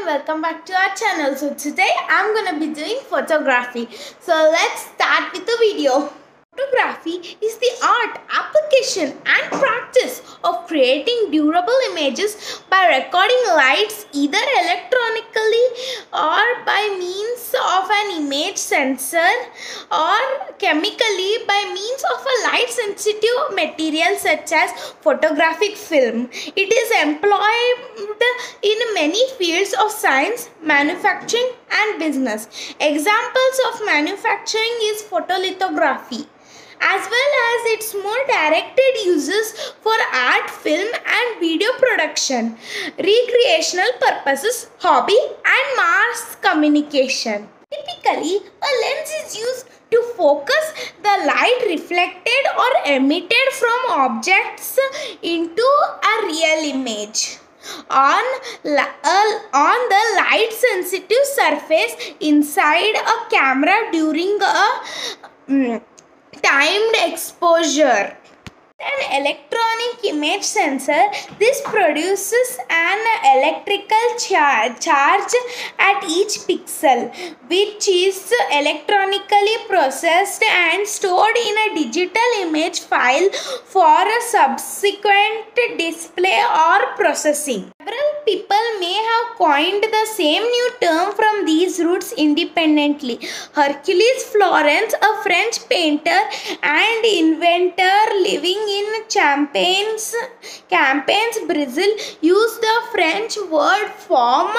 Welcome back to our channel. So today I'm gonna be doing photography. So let's start with the video. Photography is the art, application and practice of creating durable images by recording lights either electronically or by means of an image sensor or chemically by means of a light sensitive material such as photographic film. It is employed in many fields of science, manufacturing and business. Examples of manufacturing is photolithography, as well as its more directed uses for art, film and video production, recreational purposes, hobby and mass communication. Typically, a lens is used to focus the light reflected or emitted from objects into a real image on the light sensitive surface inside a camera during a timed exposure. An electronic image sensor, this produces an electrical charge at each pixel, which is electronically processed and stored in a digital image file for a subsequent display or processing. Several people may have coined the same new term from these roots independently. Hercules Florence, a French painter and inventor living in Champagne, Brazil, used the French word form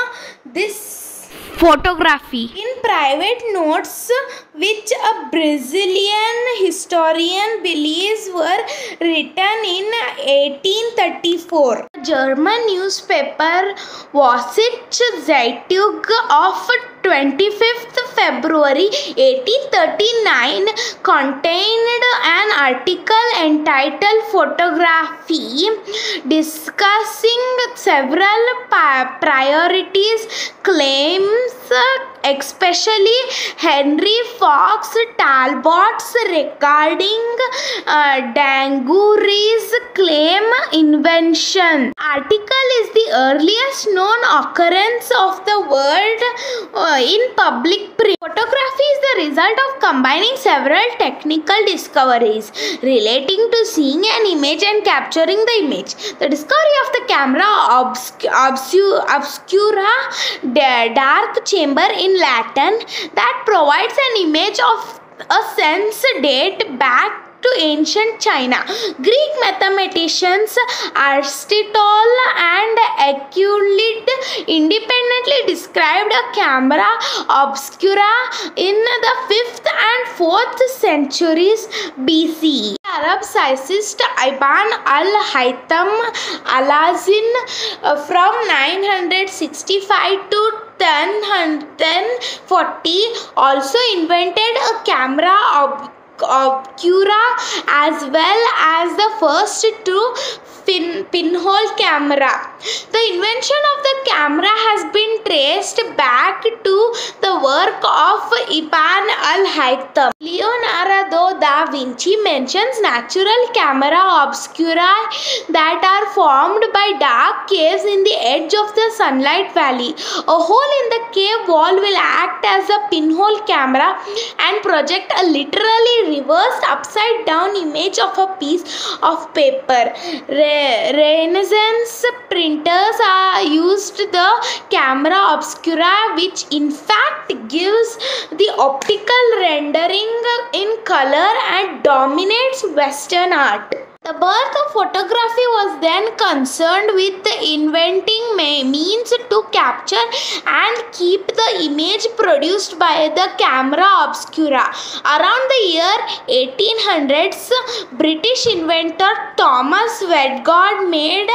this photography in private notes, which a Brazilian historian believes were written in 1834. The German newspaper Vossische Zeitung of 25th February 1839 contained an article entitled Photography, discussing several priorities, claims, especially Henry Fox Talbot's regarding Dangourie's claim invention. Article is the earliest known occurrence of the word in public print. Photography is the result of combining several technical discoveries relating to seeing an image and capturing the image. The discovery of the camera obscura, dark chamber in Latin, that provides an image of a sense date back to ancient China. Greek mathematicians Aristotle and Euclid independently described a camera obscura in the 5th and 4th centuries BCE. Arab scientist Ibn al-Haytham al-Azin from 965 to 1040 also invented a camera obscura as well as the first true pinhole camera. The invention of the camera has been traced back to the work of Ibn al-Haytham. Leonardo da Vinci mentions natural camera obscura that are formed by dark caves in the edge of the sunlight valley. A hole in the cave wall will act as a pinhole camera and project a literally reversed upside down image of a piece of paper. Renaissance printers used the camera obscura, which in fact gives the optical rendering in color and dominates Western art. The birth of photography was then concerned with inventing means to capture and keep the image produced by the camera obscura. Around the year 1800s, British inventor Thomas Wedgwood made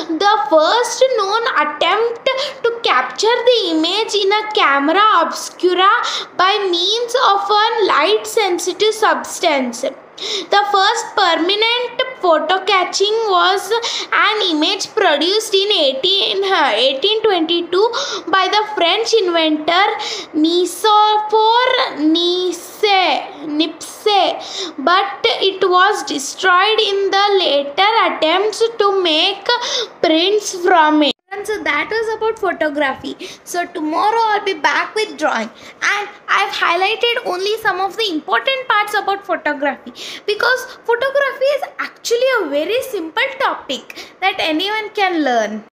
the first known attempt to capture the image in a camera obscura by means of a light sensitive substance. The first permanent photo catching was an image produced in 1822 by the French inventor Nicephore Nice. Nipsey, but it was destroyed in the later attempts to make prints from it. And so that was about photography. So tomorrow I'll be back with drawing, and I've highlighted only some of the important parts about photography, because photography is actually a very simple topic that anyone can learn.